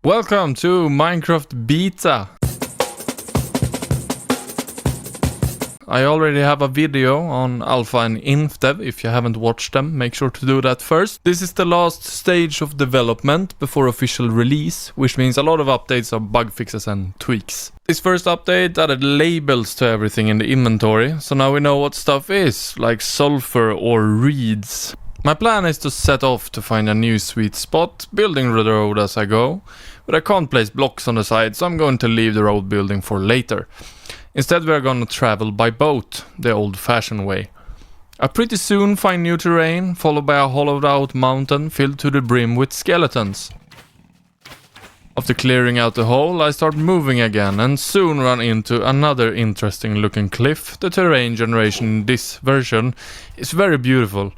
Welcome to Minecraft Beta. I already have a video on Alpha and infdev. If you haven't watched them, make sure to do that first. This is the last stage of development before official release, which means a lot of updates of bug fixes and tweaks. This first update added labels to everything in the inventory, so now we know what stuff is, like sulfur or reeds. My plan is to set off to find a new sweet spot, building the road as I go, but I can't place blocks on the side, so I'm going to leave the road building for later. Instead we are going to travel by boat, the old-fashioned way. I pretty soon find new terrain, followed by a hollowed-out mountain filled to the brim with skeletons. After clearing out the hole, I start moving again and soon run into another interesting looking cliff. The terrain generation in this version is very beautiful.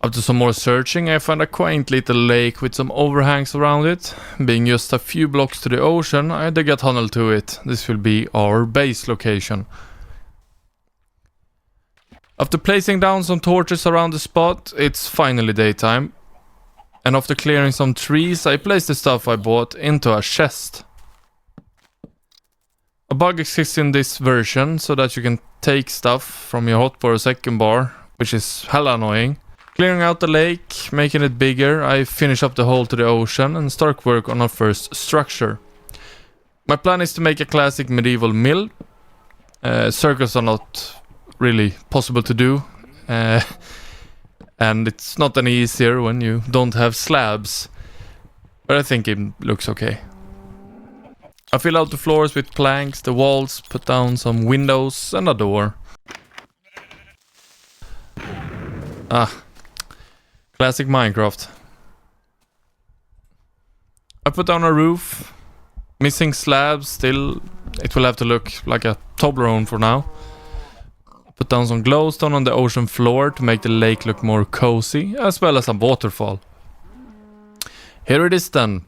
After some more searching, I find a quaint little lake with some overhangs around it. Being just a few blocks to the ocean, I dig a tunnel to it. This will be our base location. After placing down some torches around the spot, it's finally daytime. And after clearing some trees, I place the stuff I bought into a chest. A bug exists in this version, so that you can take stuff from your hotbar or second bar, which is hella annoying. Clearing out the lake, making it bigger, I finish up the hole to the ocean and start work on our first structure. My plan is to make a classic medieval mill. Circles are not really possible to do. And it's not any easier when you don't have slabs. But I think it looks okay. I fill out the floors with planks, the walls, put down some windows and a door. Classic Minecraft. I put down a roof. Missing slabs still. It will have to look like a Toblerone for now. Put down some glowstone on the ocean floor to make the lake look more cozy, as well as a waterfall. Here it is then.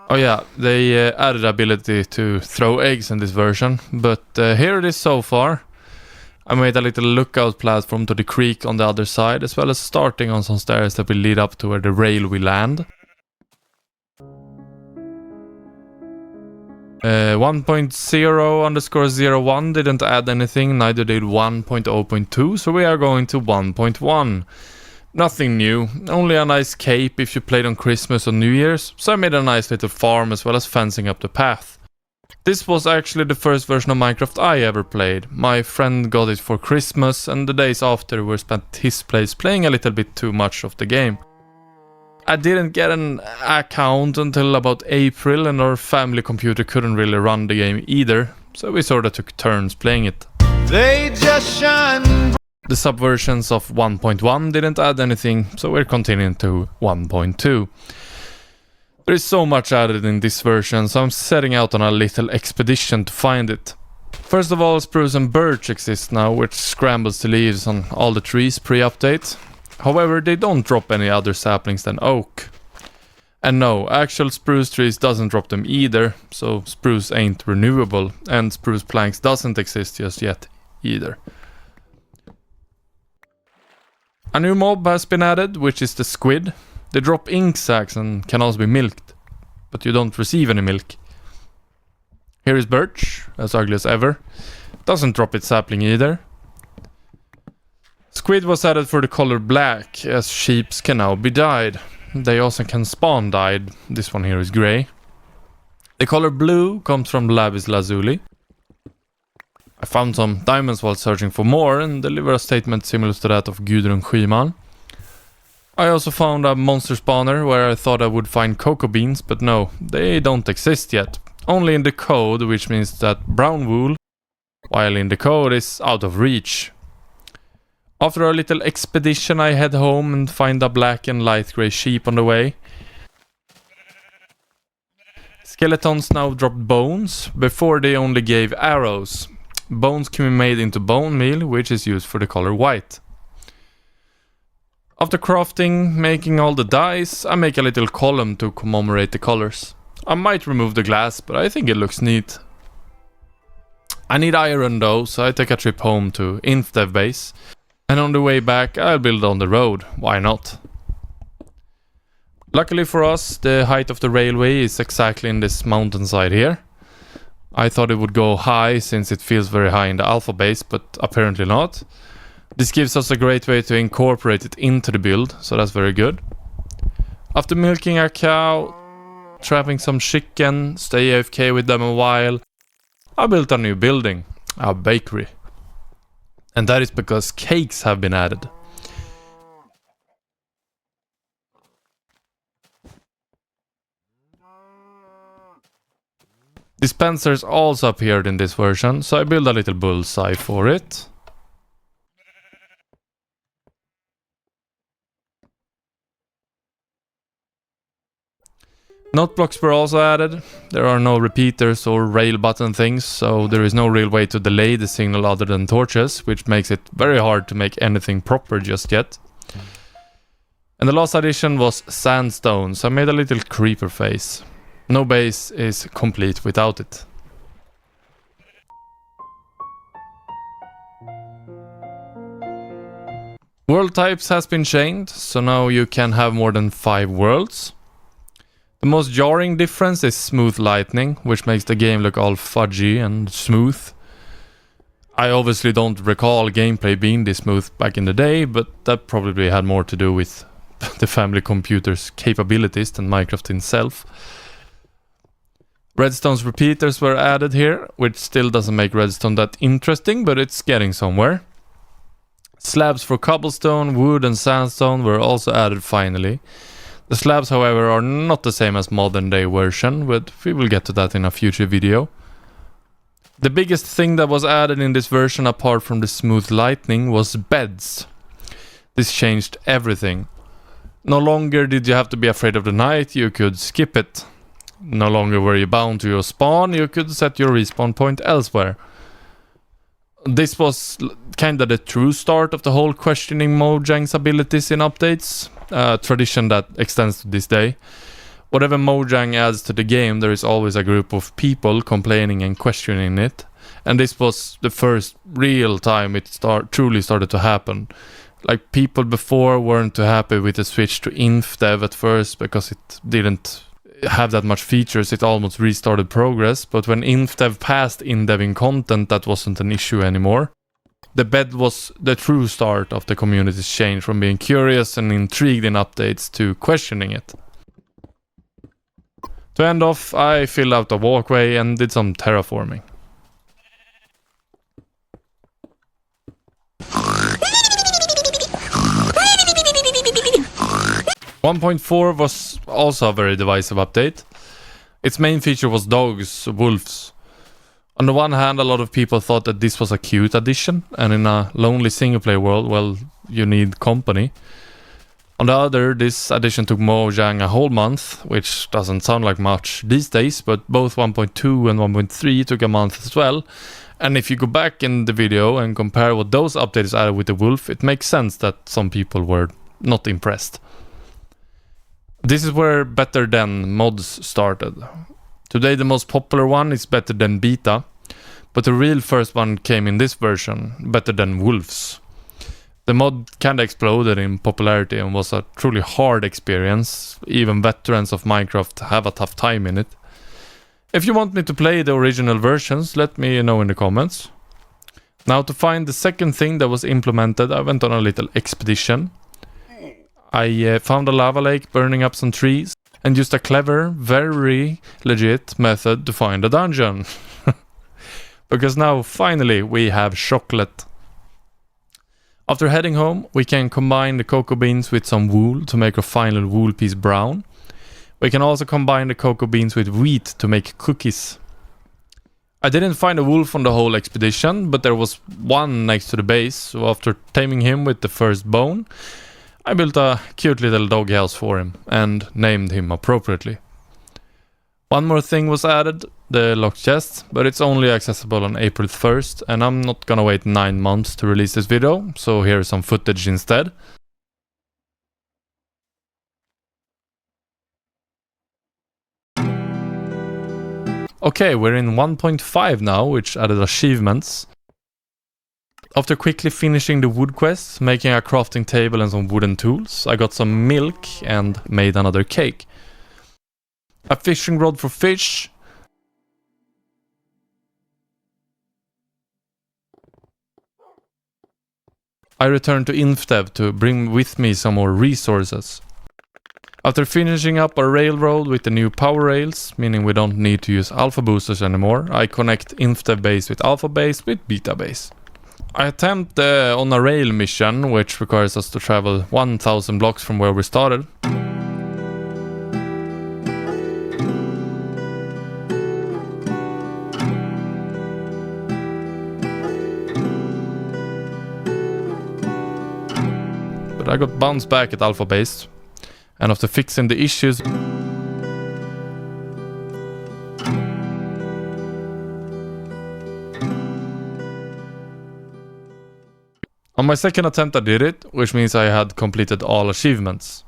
Oh yeah, they added ability to throw eggs in this version, but here it is so far. I made a little lookout platform to the creek on the other side, as well as starting on some stairs that will lead up to where the rail will land. 1.0_01 didn't add anything, neither did 1.0.2, so we are going to 1.1. Nothing new, only a nice cape if you played on Christmas or New Year's, so I made a nice little farm as well as fencing up the path. This was actually the first version of Minecraft I ever played. My friend got it for Christmas, and the days after were spent at his place playing a little bit too much of the game. I didn't get an account until about April, and our family computer couldn't really run the game either, so we sorta took turns playing it. They just shine. The subversions of 1.1 didn't add anything, so we're continuing to 1.2. There is so much added in this version, so I'm setting out on a little expedition to find it. First of all, spruce and birch exist now, which scrambles the leaves on all the trees pre-update. However, they don't drop any other saplings than oak. And no, actual spruce trees doesn't drop them either, so spruce ain't renewable, and spruce planks doesn't exist just yet either. A new mob has been added, which is the squid. They drop ink sacs and can also be milked, but you don't receive any milk. Here is birch, as ugly as ever. Doesn't drop its sapling either. Squid was added for the color black, as sheeps can now be dyed. They also can spawn dyed. This one here is grey. The color blue comes from lapis lazuli. I found some diamonds while searching for more and delivered a statement similar to that of Gudrun Schyman. I also found a monster spawner where I thought I would find cocoa beans, but no, they don't exist yet. Only in the code, which means that brown wool, while in the code, is out of reach. After a little expedition, I head home and find a black and light grey sheep on the way. Skeletons now drop bones. Before they only gave arrows. Bones can be made into bone meal, which is used for the color white. After crafting, making all the dice, I make a little column to commemorate the colors. I might remove the glass, but I think it looks neat. I need iron though, so I take a trip home to infdev base. And on the way back, I'll build on the road. Why not? Luckily for us, the height of the railway is exactly in this mountainside here. I thought it would go high since it feels very high in the alpha base, but apparently not. This gives us a great way to incorporate it into the build, so that's very good. After milking a cow, trapping some chicken, stay AFK with them a while, I built a new building, a bakery. And that is because cakes have been added. Dispensers also appeared in this version, so I built a little bullseye for it. Note blocks were also added. There are no repeaters or rail button things, so there is no real way to delay the signal other than torches, which makes it very hard to make anything proper just yet. And the last addition was sandstone, so I made a little creeper face. No base is complete without it. World types has been changed, so now you can have more than 5 worlds. The most jarring difference is smooth lightning, which makes the game look all fudgy and smooth. I obviously don't recall gameplay being this smooth back in the day, but that probably had more to do with the family computer's capabilities than Minecraft itself. Redstone's repeaters were added here, which still doesn't make redstone that interesting, but it's getting somewhere. Slabs for cobblestone, wood and sandstone were also added finally. The slabs, however, are not the same as modern day version, but we will get to that in a future video. The biggest thing that was added in this version apart from the smooth lightning was beds. This changed everything. No longer did you have to be afraid of the night, you could skip it. No longer were you bound to your spawn, you could set your respawn point elsewhere. This was kinda the true start of the whole questioning Mojang's abilities in updates, a tradition that extends to this day. Whatever Mojang adds to the game, there is always a group of people complaining and questioning it. And this was the first real time it truly started to happen. Like, people before weren't too happy with the switch to infdev at first because it didn't have that much features, it almost restarted progress, but when infdev passed indeving content, that wasn't an issue anymore. The bed was the true start of the community's change from being curious and intrigued in updates to questioning it. To end off, I filled out a walkway and did some terraforming. 1.4 was also a very divisive update. Its main feature was dogs, wolves. On the one hand, a lot of people thought that this was a cute addition, and in a lonely single-player world, well, you need company. On the other, this addition took Mojang a whole month, which doesn't sound like much these days, but both 1.2 and 1.3 took a month as well. And if you go back in the video and compare what those updates added with the wolf, it makes sense that some people were not impressed. This is where better than mods started. Today the most popular one is better than beta, but the real first one came in this version, better than wolves. The mod kinda exploded in popularity and was a truly hard experience. Even veterans of Minecraft have a tough time in it. If you want me to play the original versions, let me know in the comments. Now, to find the second thing that was implemented, I went on a little expedition. I found a lava lake burning up some trees and used a clever, very legit method to find a dungeon. Because now, finally, we have chocolate. After heading home, we can combine the cocoa beans with some wool to make our final wool piece brown. We can also combine the cocoa beans with wheat to make cookies. I didn't find a wolf on the whole expedition, but there was one next to the base, so after taming him with the first bone, I built a cute little doghouse for him and named him appropriately. One more thing was added, the locked chest, but it's only accessible on April 1st, and I'm not gonna wait 9 months to release this video, so here's some footage instead. Okay, we're in 1.5 now, which added achievements. After quickly finishing the wood quest, making a crafting table and some wooden tools, I got some milk and made another cake. A fishing rod for fish. I returned to infdev to bring with me some more resources. After finishing up a railroad with the new power rails, meaning we don't need to use alpha boosters anymore, I connect infdev base with alpha base with beta base. I attempt on a rail mission, which requires us to travel 1000 blocks from where we started. But I got bounced back at alpha base, and after fixing the issues, on my second attempt I did it, which means I had completed all achievements.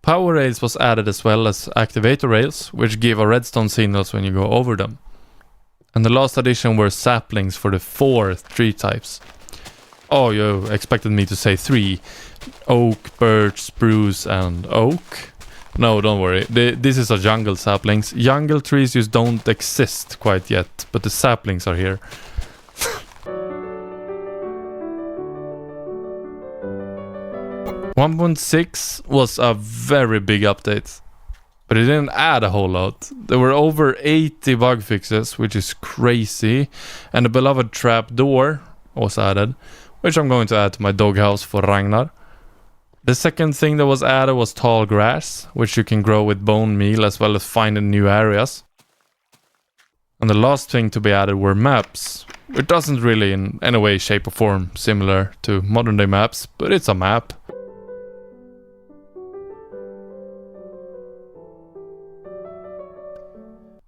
Power rails was added as well as activator rails, which give a redstone signals when you go over them. And the last addition were saplings for the 4 tree types. Oh, you expected me to say 3. Oak, birch, spruce and oak? No, don't worry. This is a jungle saplings. Jungle trees just don't exist quite yet, but the saplings are here. 1.6 was a very big update, but it didn't add a whole lot. There were over 80 bug fixes, which is crazy, and the beloved trap door was added, which I'm going to add to my doghouse for Ragnar. The second thing that was added was tall grass, which you can grow with bone meal as well as find in new areas. And the last thing to be added were maps. It doesn't really in any way, shape or form similar to modern day maps, but it's a map.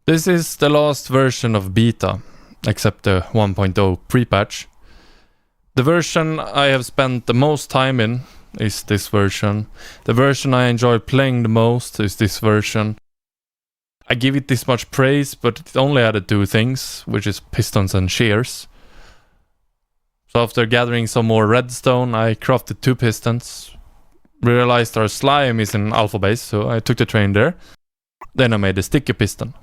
This is the last version of beta, except the 1.0 pre-patch. The version I have spent the most time in is this version. The version I enjoy playing the most is this version. I give it this much praise, but it only added 2 things, which is pistons and shears. So after gathering some more redstone, I crafted 2 pistons. Realized our slime is in alpha base, so I took the train there. Then I made a sticky piston.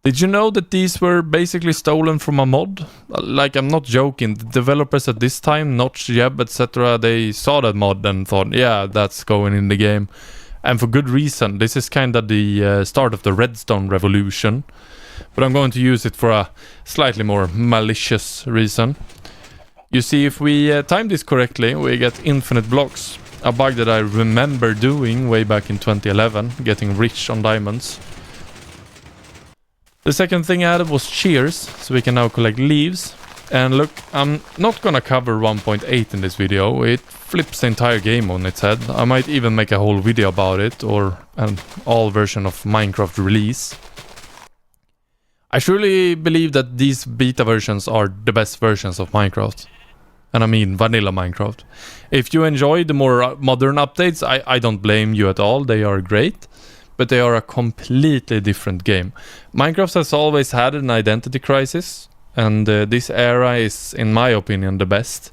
Did you know that these were basically stolen from a mod? Like, I'm not joking. The developers at this time, Notch, Jeb, etc., they saw that mod and thought, yeah, that's going in the game. And for good reason. This is kind of the start of the redstone revolution. But I'm going to use it for a slightly more malicious reason. You see, if we time this correctly, we get infinite blocks. A bug that I remember doing way back in 2011, getting rich on diamonds. The second thing I added was shears, so we can now collect leaves. And look, I'm not gonna cover 1.8 in this video, it flips the entire game on its head. I might even make a whole video about it, or an all version of Minecraft release. I truly believe that these beta versions are the best versions of Minecraft. And I mean vanilla Minecraft. If you enjoy the more modern updates, I don't blame you at all, they are great. But they are a completely different game. Minecraft has always had an identity crisis, and this era is, in my opinion, the best.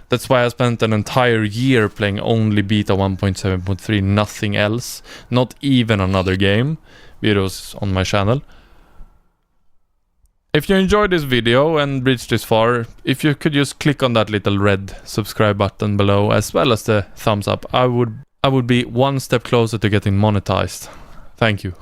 That's why I spent an entire year playing only beta 1.7.3, nothing else, not even another game. Videos on my channel. If you enjoyed this video and reached this far, if you could just click on that little red subscribe button below, as well as the thumbs up, I would be one step closer to getting monetized. Thank you.